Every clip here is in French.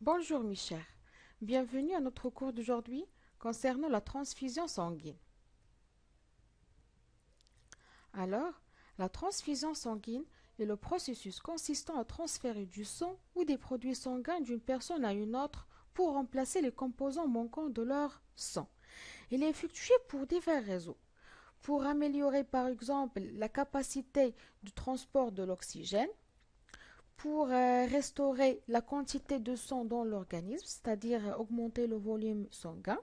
Bonjour mes chers, bienvenue à notre cours d'aujourd'hui concernant la transfusion sanguine. Alors, la transfusion sanguine est le processus consistant à transférer du sang ou des produits sanguins d'une personne à une autre pour remplacer les composants manquants de leur sang. Il est effectué pour divers raisons. Pour améliorer par exemple la capacité de transport de l'oxygène, pour restaurer la quantité de sang dans l'organisme, c'est-à-dire augmenter le volume sanguin,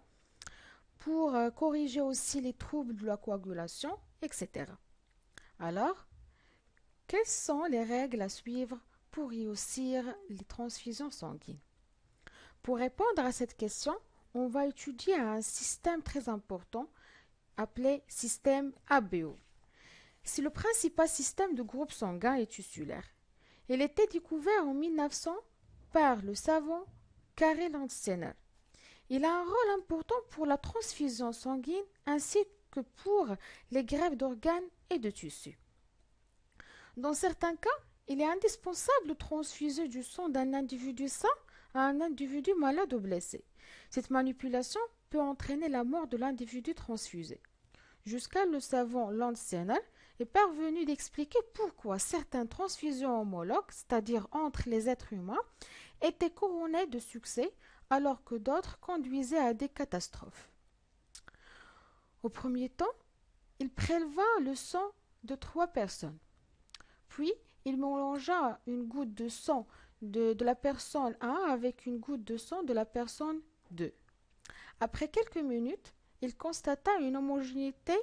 pour corriger aussi les troubles de la coagulation, etc. Alors, quelles sont les règles à suivre pour réussir les transfusions sanguines? Pour répondre à cette question, on va étudier un système très important appelé système ABO. C'est le principal système de groupe sanguin et tissulaire. Il a été découvert en 1900 par le savant Karel Landsteiner. Il a un rôle important pour la transfusion sanguine ainsi que pour les greffes d'organes et de tissus. Dans certains cas, il est indispensable de transfuser du sang d'un individu sain à un individu malade ou blessé. Cette manipulation peut entraîner la mort de l'individu transfusé. Jusqu'à le savant Landsteiner est parvenu d'expliquer pourquoi certaines transfusions homologues, c'est-à-dire entre les êtres humains, étaient couronnées de succès alors que d'autres conduisaient à des catastrophes. Au premier temps, il préleva le sang de 3 personnes. Puis, il mélangea une goutte de sang de la personne 1 avec une goutte de sang de la personne 2. Après quelques minutes, il constata une homogénéité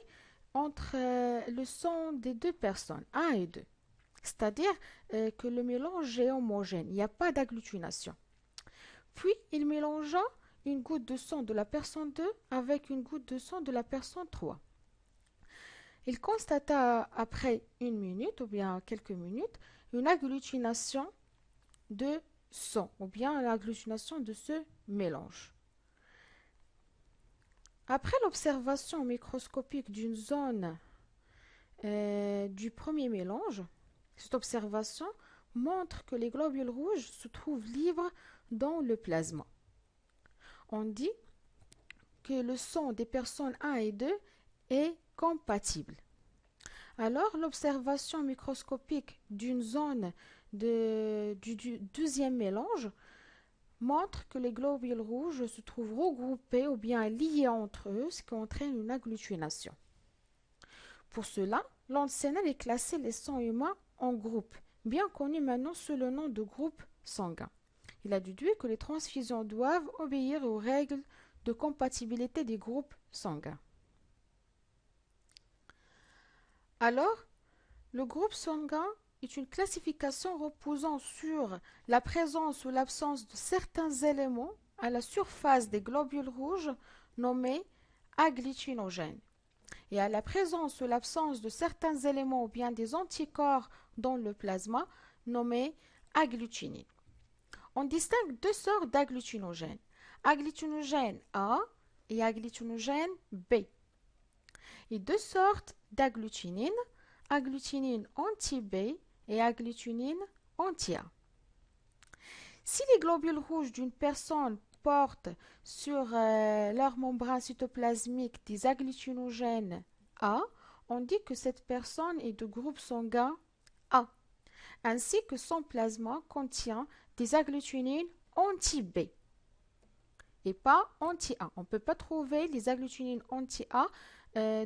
entre le sang des 2 personnes, 1 et 2. C'est-à-dire que le mélange est homogène, il n'y a pas d'agglutination. Puis, il mélangea une goutte de sang de la personne 2 avec une goutte de sang de la personne 3. Il constata après une minute ou bien quelques minutes une agglutination de sang ou bien l'agglutination de ce mélange. Après l'observation microscopique d'une zone du premier mélange, cette observation montre que les globules rouges se trouvent libres dans le plasma. On dit que le sang des personnes 1 et 2 est compatible. Alors, l'observation microscopique d'une zone du deuxième mélange montre que les globules rouges se trouvent regroupés ou bien liés entre eux, ce qui entraîne une agglutination. Pour cela, Landsteiner a classé les sangs humains en groupes, bien connus maintenant sous le nom de groupe sanguin. Il a déduit que les transfusions doivent obéir aux règles de compatibilité des groupes sanguins. Alors, le groupe sanguin est une classification reposant sur la présence ou l'absence de certains éléments à la surface des globules rouges nommés agglutinogènes et à la présence ou l'absence de certains éléments ou bien des anticorps dans le plasma nommés agglutinines. On distingue 2 sortes d'agglutinogènes, agglutinogène A et agglutinogène B, et 2 sortes d'agglutinines, agglutinine anti-B et agglutinine anti-A. Si les globules rouges d'une personne portent sur leur membrane cytoplasmique des agglutinogènes A, on dit que cette personne est de groupe sanguin A, ainsi que son plasma contient des agglutinines anti-B et pas anti-A. On ne peut pas trouver les agglutinines anti-A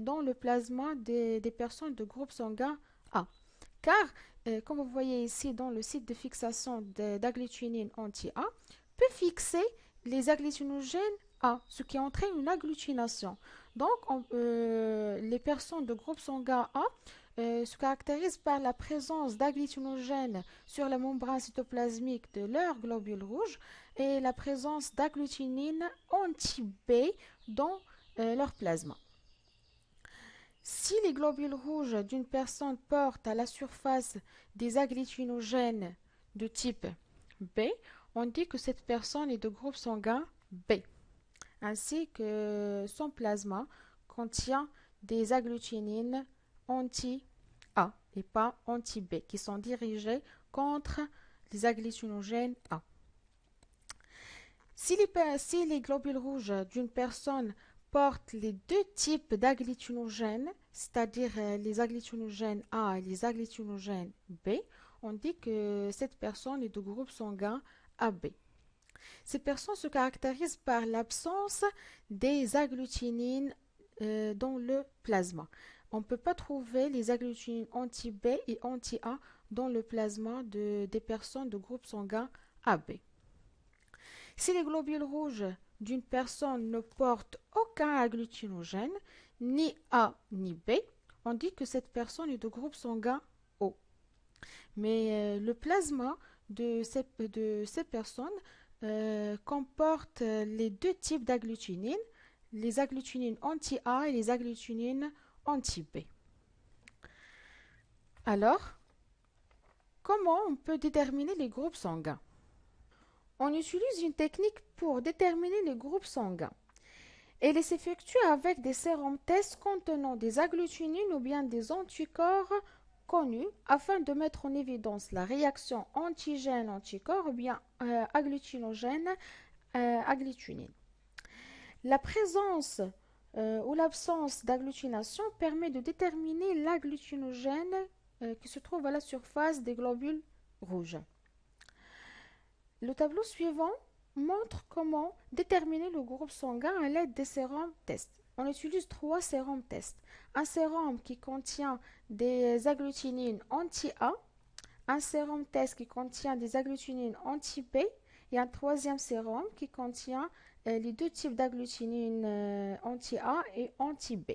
dans le plasma des personnes de groupe sanguin A. Car, comme vous voyez ici dans le site de fixation d'agglutinine anti-A, peut fixer les agglutinogènes A, ce qui entraîne une agglutination. Donc, les personnes de groupe sanguin A se caractérisent par la présence d'agglutinogènes sur la membrane cytoplasmique de leurs globules rouges et la présence d'agglutinine anti-B dans leur plasma. Si les globules rouges d'une personne portent à la surface des agglutinogènes de type B, on dit que cette personne est de groupe sanguin B, ainsi que son plasma contient des agglutinines anti-A et pas anti-B, qui sont dirigées contre les agglutinogènes A. Si les globules rouges d'une personne portent les deux types d'agglutinogènes, c'est-à-dire les agglutinogènes A et les agglutinogènes B, on dit que cette personne est de groupe sanguin AB. Ces personnes se caractérisent par l'absence des agglutinines dans le plasma. On ne peut pas trouver les agglutinines anti-B et anti-A dans le plasma des personnes de groupe sanguin AB. Si les globules rouges d'une personne ne portent aucun agglutinogène, ni A ni B, on dit que cette personne est de groupe sanguin O. Mais le plasma de ces personnes comporte les deux types d'agglutinines, les agglutinines anti-A et les agglutinines anti-B. Alors, comment on peut déterminer les groupes sanguins? On utilise une technique pour déterminer les groupes sanguins. Elle s'effectue avec des sérums tests contenant des agglutinines ou bien des anticorps connus afin de mettre en évidence la réaction antigène-anticorps ou bien agglutinine-agglutinine. La présence ou l'absence d'agglutination permet de déterminer l'agglutinogène qui se trouve à la surface des globules rouges. Le tableau suivant montre comment déterminer le groupe sanguin à l'aide des sérums tests. On utilise trois sérums tests. Un sérum qui contient des agglutinines anti-A, un sérum test qui contient des agglutinines anti-B et un troisième sérum qui contient les deux types d'agglutinines anti-A et anti-B.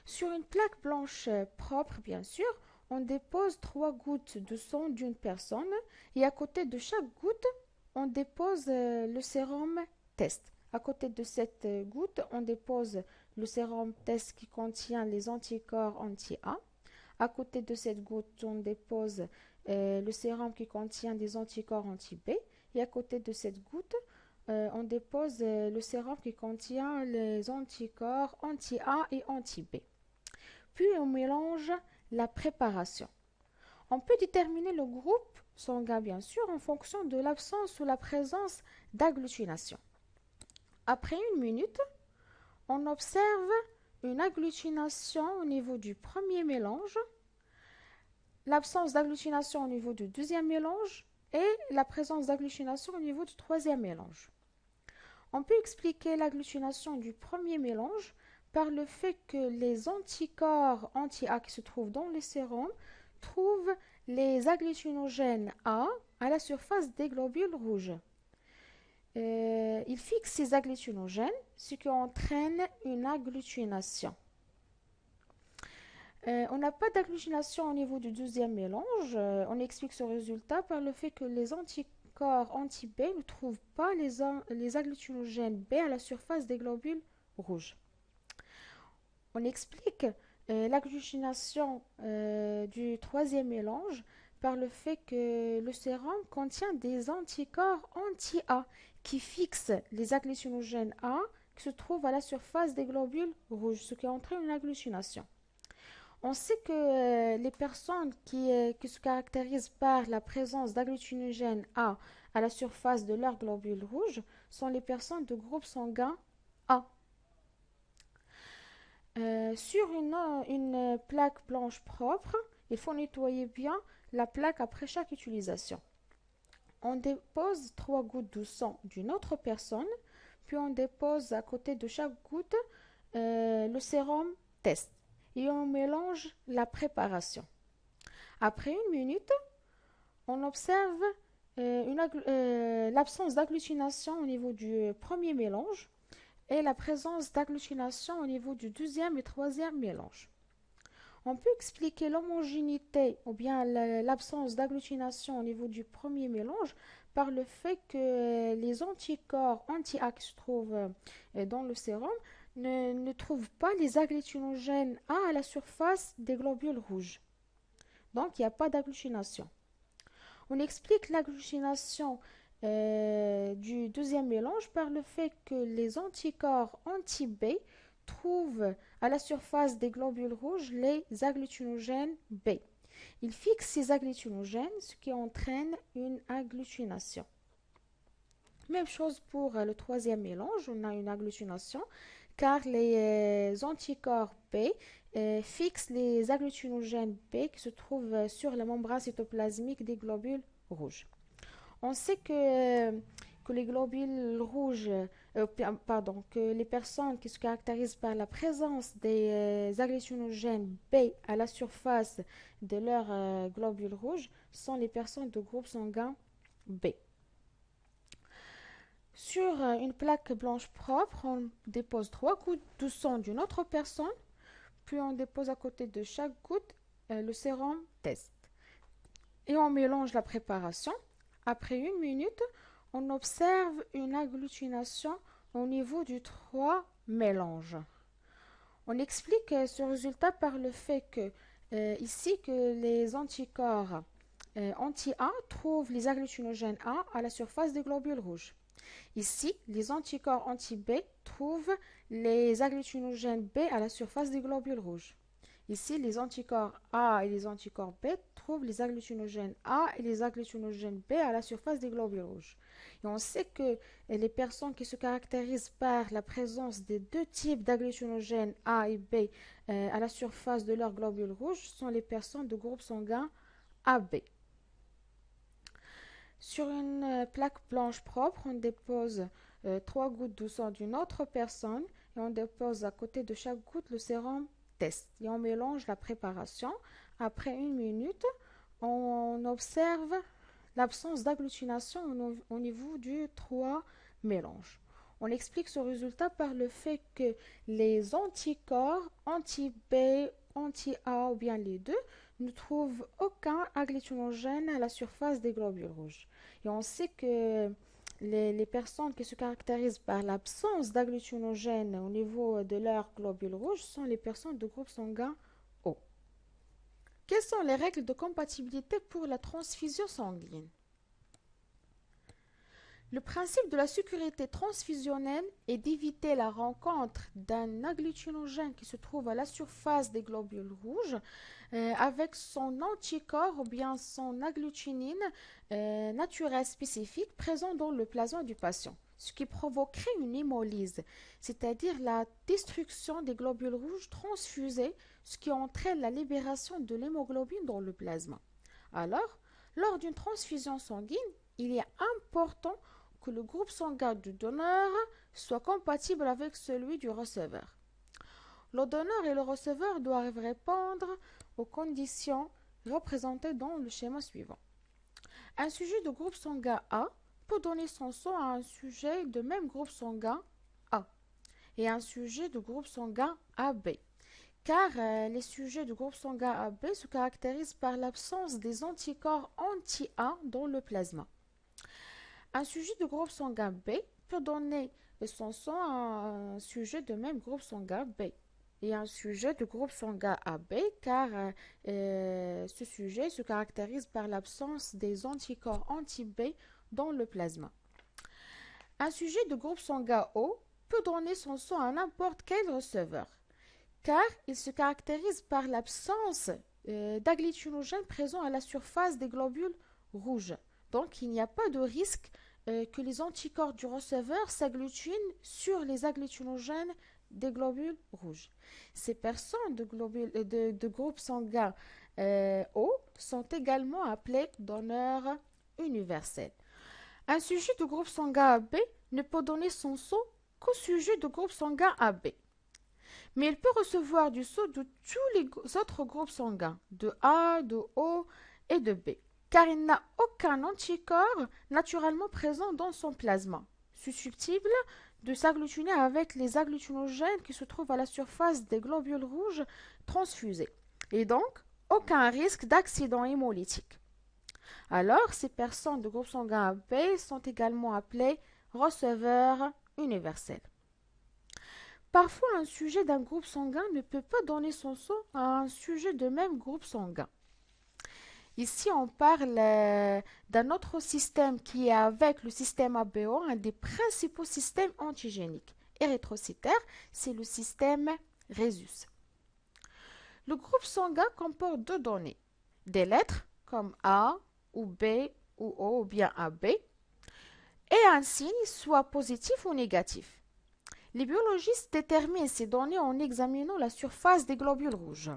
Sur une plaque blanche propre, bien sûr, on dépose 3 gouttes de sang d'une personne et à côté de chaque goutte, on dépose le sérum test. À côté de cette goutte, on dépose le sérum test qui contient les anticorps anti-A. À côté de cette goutte, on dépose le sérum qui contient des anticorps anti-B. Et à côté de cette goutte, on dépose le sérum qui contient les anticorps anti-A et anti-B. Puis on mélange la préparation. On peut déterminer le groupe sanguin, bien sûr, en fonction de l'absence ou la présence d'agglutination. Après 1 minute, on observe une agglutination au niveau du premier mélange, l'absence d'agglutination au niveau du deuxième mélange et la présence d'agglutination au niveau du troisième mélange. On peut expliquer l'agglutination du premier mélange par le fait que les anticorps anti-A qui se trouvent dans les sérums trouvent les agglutinogènes A à la surface des globules rouges. Ils fixent ces agglutinogènes, ce qui entraîne une agglutination. On n'a pas d'agglutination au niveau du deuxième mélange. On explique ce résultat par le fait que les anticorps anti-B ne trouvent pas les agglutinogènes B à la surface des globules rouges. On explique l'agglutination du troisième mélange par le fait que le sérum contient des anticorps anti-A qui fixent les agglutinogènes A qui se trouvent à la surface des globules rouges, ce qui entraîne une agglutination. On sait que les personnes qui se caractérisent par la présence d'agglutinogènes A à la surface de leurs globules rouges sont les personnes de groupe sanguin A. Sur une plaque blanche propre, il faut nettoyer bien la plaque après chaque utilisation. On dépose 3 gouttes de sang d'une autre personne, puis on dépose à côté de chaque goutte le sérum test et on mélange la préparation. Après 1 minute, on observe l'absence d'agglutination au niveau du premier mélange et la présence d'agglutination au niveau du deuxième et troisième mélange. On peut expliquer l'homogénéité ou bien l'absence d'agglutination au niveau du premier mélange par le fait que les anticorps anti-A qui se trouvent dans le sérum ne trouvent pas les agglutinogènes A à la surface des globules rouges. Donc, il n'y a pas d'agglutination. On explique l'agglutination du deuxième mélange par le fait que les anticorps anti-B trouvent à la surface des globules rouges les agglutinogènes B. Ils fixent ces agglutinogènes, ce qui entraîne une agglutination. Même chose pour le troisième mélange, on a une agglutination car les anticorps B fixent les agglutinogènes B qui se trouvent sur la membrane cytoplasmique des globules rouges. On sait que les globules rouges, pardon, que les personnes qui se caractérisent par la présence des agglutinogènes B à la surface de leurs globules rouges sont les personnes de groupe sanguin B. Sur une plaque blanche propre, on dépose 3 gouttes de sang d'une autre personne, puis on dépose à côté de chaque goutte le sérum test. Et on mélange la préparation. Après 1 minute, on observe une agglutination au niveau du 3 mélange. On explique ce résultat par le fait que ici que les anticorps anti-A trouvent les agglutinogènes A à la surface des globules rouges. Ici, les anticorps anti-B trouvent les agglutinogènes B à la surface des globules rouges. Ici, les anticorps A et les anticorps B trouvent les agglutinogènes A et les agglutinogènes B à la surface des globules rouges. Et on sait que les personnes qui se caractérisent par la présence des deux types d'agglutinogènes A et B à la surface de leurs globules rouges sont les personnes de groupe sanguin AB. Sur une plaque blanche propre, on dépose 3 gouttes de sang d'une autre personne et on dépose à côté de chaque goutte le sérum test. Et on mélange la préparation. Après 1 minute, on observe l'absence d'agglutination au niveau du 3 mélange. On explique ce résultat par le fait que les anticorps anti-B, anti-A ou bien les deux ne trouvent aucun agglutinogène à la surface des globules rouges. Et on sait que les personnes qui se caractérisent par l'absence d'agglutinogène au niveau de leurs globules rouges sont les personnes de groupe sanguin O. Quelles sont les règles de compatibilité pour la transfusion sanguine? Le principe de la sécurité transfusionnelle est d'éviter la rencontre d'un agglutinogène qui se trouve à la surface des globules rouges avec son anticorps ou bien son agglutinine naturelle spécifique présent dans le plasma du patient, ce qui provoquerait une hémolyse, c'est-à-dire la destruction des globules rouges transfusés, ce qui entraîne la libération de l'hémoglobine dans le plasma. Alors, lors d'une transfusion sanguine, il est important que le groupe sanguin du donneur soit compatible avec celui du receveur. Le donneur et le receveur doivent répondre aux conditions représentées dans le schéma suivant. Un sujet de groupe sanguin A peut donner son sang à un sujet de même groupe sanguin A et un sujet de groupe sanguin AB, car les sujets de groupe sanguin AB se caractérisent par l'absence des anticorps anti-A dans le plasma. Un sujet de groupe sanguin B peut donner son sang à un sujet de même groupe sanguin B et un sujet de groupe sanguin AB car ce sujet se caractérise par l'absence des anticorps anti-B dans le plasma. Un sujet de groupe sanguin O peut donner son sang à n'importe quel receveur car il se caractérise par l'absence d'agglutinogènes présents à la surface des globules rouges. Donc, il n'y a pas de risque que les anticorps du receveur s'agglutinent sur les agglutinogènes des globules rouges. Ces personnes de groupe sanguin O sont également appelées donneurs universels. Un sujet de groupe sanguin AB ne peut donner son sang qu'au sujet de groupe sanguin AB. Mais il peut recevoir du sang de tous les autres groupes sanguins, de A, de O et de B, car il n'a aucun anticorps naturellement présent dans son plasma, susceptible de s'agglutiner avec les agglutinogènes qui se trouvent à la surface des globules rouges transfusés, et donc aucun risque d'accident hémolytique. Alors, ces personnes de groupe sanguin AB sont également appelées receveurs universels. Parfois, un sujet d'un groupe sanguin ne peut pas donner son sang à un sujet de même groupe sanguin. Ici, on parle d'un autre système qui est avec le système ABO, un des principaux systèmes antigéniques. Érythrocytaire, c'est le système Rhésus. Le groupe sanguin comporte deux données, des lettres comme A ou B ou O ou bien AB, et un signe, soit positif ou négatif. Les biologistes déterminent ces données en examinant la surface des globules rouges.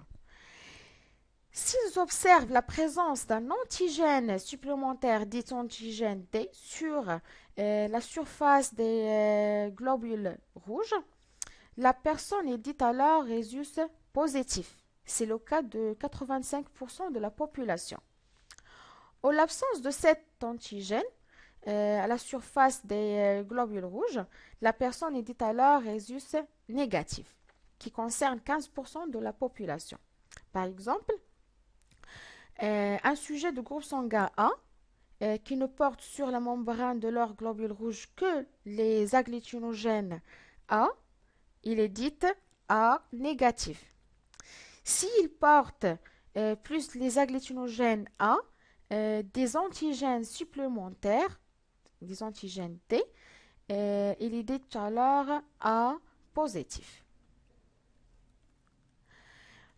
S'ils observent la présence d'un antigène supplémentaire, dit antigène D, sur la surface des globules rouges, la personne est dite alors rhésus positif. C'est le cas de 85% de la population. En l'absence de cet antigène, à la surface des globules rouges, la personne est dite alors rhésus négatif, qui concerne 15% de la population. Par exemple, un sujet de groupe sanguin A qui ne porte sur la membrane de leur globule rouge que les agglutinogènes A, il est dit A négatif. S'il porte plus les agglutinogènes A, des antigènes supplémentaires, des antigènes T, il est dit alors A positif.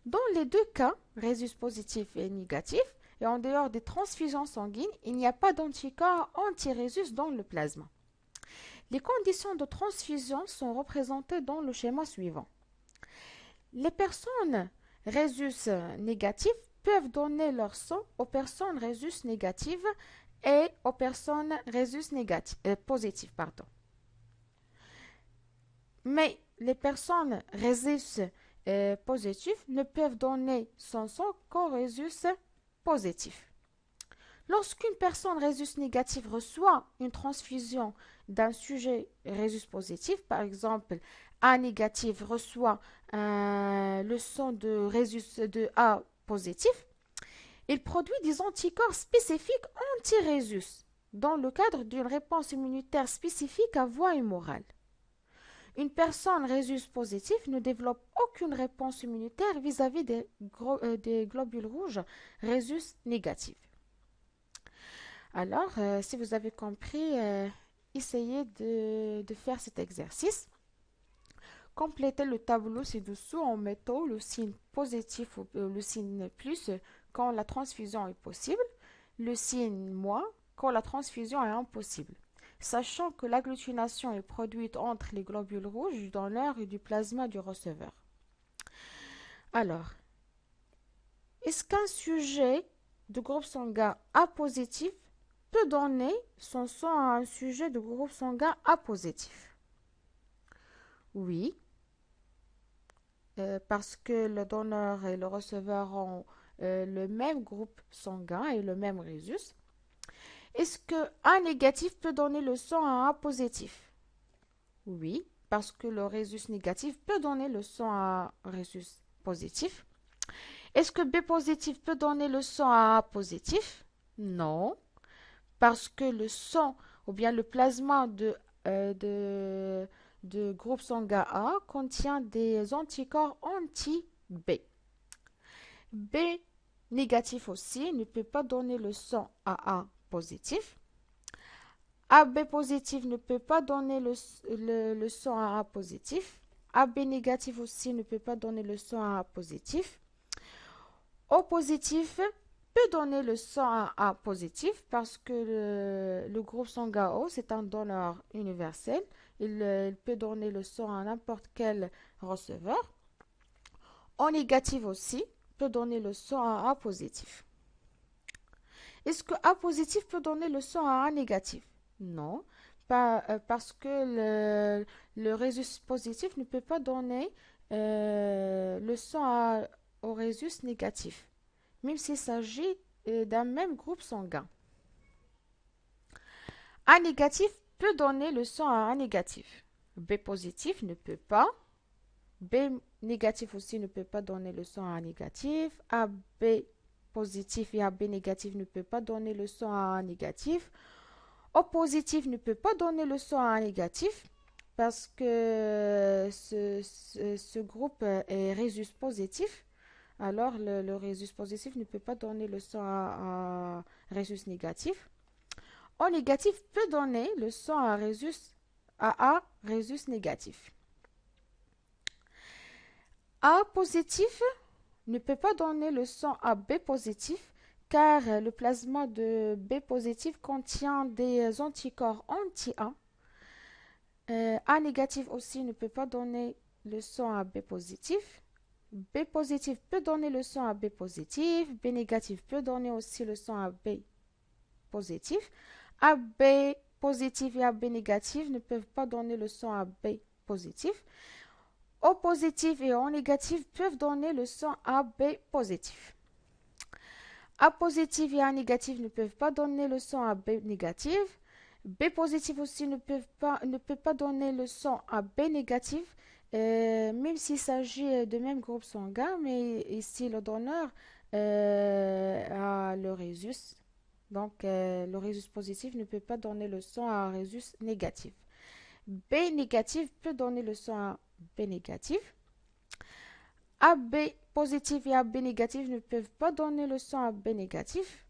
Dans les deux cas, rhésus positif et négatif, et en dehors des transfusions sanguines, il n'y a pas d'anticorps anti-rhésus dans le plasma. Les conditions de transfusion sont représentées dans le schéma suivant. Les personnes rhésus négatives peuvent donner leur sang aux personnes rhésus négatives et aux personnes rhésus positives. Mais les personnes rhésus positifs ne peuvent donner son sang qu'aux rhésus positifs. Lorsqu'une personne rhésus négative reçoit une transfusion d'un sujet rhésus positif, par exemple A négatif reçoit le sang de rhésus de A positif, il produit des anticorps spécifiques anti-rhésus dans le cadre d'une réponse immunitaire spécifique à voie humorale. Une personne rhésus positive ne développe aucune réponse immunitaire vis-à-vis des globules rouges rhésus négatifs. Alors, si vous avez compris, essayez de faire cet exercice. Complétez le tableau ci-dessous en mettant le signe positif ou le signe plus quand la transfusion est possible, le signe moins quand la transfusion est impossible, sachant que l'agglutination est produite entre les globules rouges du donneur et du plasma du receveur. Alors, est-ce qu'un sujet de groupe sanguin A positif peut donner son sang à un sujet de groupe sanguin A positif? Oui, parce que le donneur et le receveur ont le même groupe sanguin et le même rhésus. Est-ce que A négatif peut donner le sang à A positif? Oui, parce que le rhésus négatif peut donner le sang à rhésus positif. Est-ce que B positif peut donner le sang à A positif? Non, parce que le sang ou bien le plasma de groupe sanguin A contient des anticorps anti-B. B négatif aussi ne peut pas donner le sang à A positif. AB positif ne peut pas donner le sang à A positif. AB négatif aussi ne peut pas donner le sang à A positif. O positif peut donner le sang à A positif parce que le groupe sanguin O, c'est un donneur universel. Il peut donner le sang à n'importe quel receveur. O négatif aussi peut donner le sang à A positif. Est-ce que A positif peut donner le sang à A négatif? Non, parce que le rhésus positif ne peut pas donner le sang au rhésus négatif, même s'il s'agit d'un même groupe sanguin. A négatif peut donner le sang à A négatif. B positif ne peut pas. B négatif aussi ne peut pas donner le sang à A négatif. AB positif et AB négatif ne peut pas donner le sang à A négatif. O positif ne peut pas donner le sang à A négatif parce que ce groupe est rhésus positif. Alors le rhésus positif ne peut pas donner le sang à rhésus négatif. O négatif peut donner le sang à A rhésus négatif. A positif ne peut pas donner le sang à B positif car le plasma de B positif contient des anticorps anti-A. A négatif aussi ne peut pas donner le sang à B positif. B positif peut donner le sang à B positif. B négatif peut donner aussi le sang à B positif. AB positif et AB négatif ne peuvent pas donner le sang à B positif. O positif et O négatif peuvent donner le sang à B positif. A positif et A négatif ne peuvent pas donner le sang à B négatif. B positif aussi ne peut pas donner le sang à B négatif, même s'il s'agit de même groupe sanguin, mais ici le donneur a le rhésus. Donc le rhésus positif ne peut pas donner le sang à un rhésus négatif. B négatif peut donner le sang à B négatif. AB positif et AB négatif ne peuvent pas donner le sang à B négatif.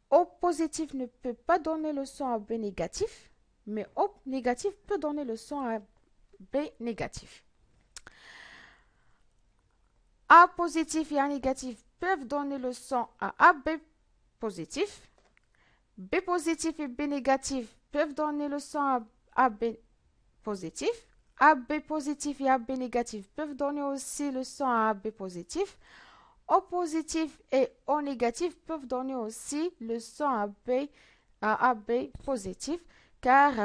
O positif ne peut pas donner le sang à B négatif, mais O négatif peut donner le sang à B négatif. A positif et A négatif peuvent donner le sang à AB positif. B positif et B négatif peuvent donner le sang à AB positif. AB positif et AB négatif peuvent donner aussi le sang à AB positif. O positif et O négatif peuvent donner aussi le sang à AB positif, car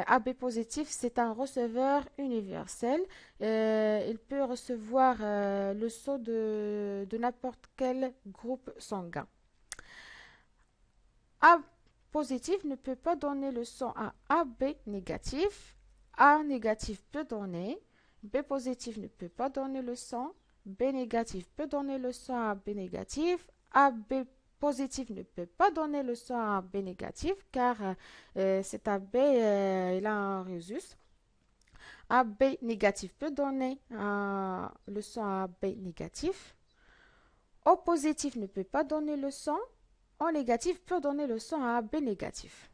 AB positif, c'est un receveur universel. Il peut recevoir le sang de n'importe quel groupe sanguin. A positif ne peut pas donner le sang à AB négatif. A négatif peut donner. B positif ne peut pas donner le sang. B négatif peut donner le sang à B négatif. AB positif ne peut pas donner le sang à B négatif car cet AB il a un rhésus. AB négatif peut donner le sang à B négatif. O positif ne peut pas donner le sang. O négatif peut donner le sang à B négatif.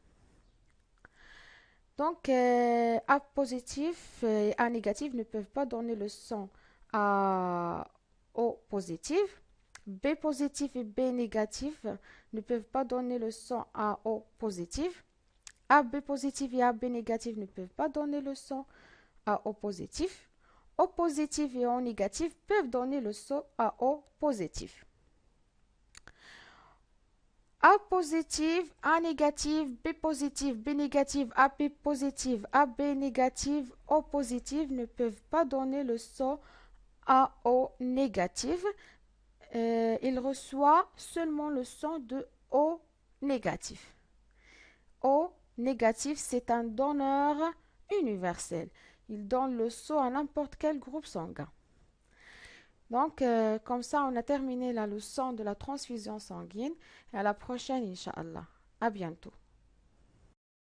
Donc, A positif et A négatif ne peuvent pas donner le sang à O positif. B positif et B négatif ne peuvent pas donner le sang à O positif. AB positif et AB négatif ne peuvent pas donner le sang à O positif. O positif et O négatif peuvent donner le sang à O positif. A positif, A négatif, B positif, B négatif, AB positif, AB négatif, O positif ne peuvent pas donner le sang à O négatif. Il reçoit seulement le sang de O négatif. O négatif, c'est un donneur universel. Il donne le sang à n'importe quel groupe sanguin. Donc, comme ça, on a terminé la leçon de la transfusion sanguine. Et à la prochaine, Inch'Allah. À bientôt.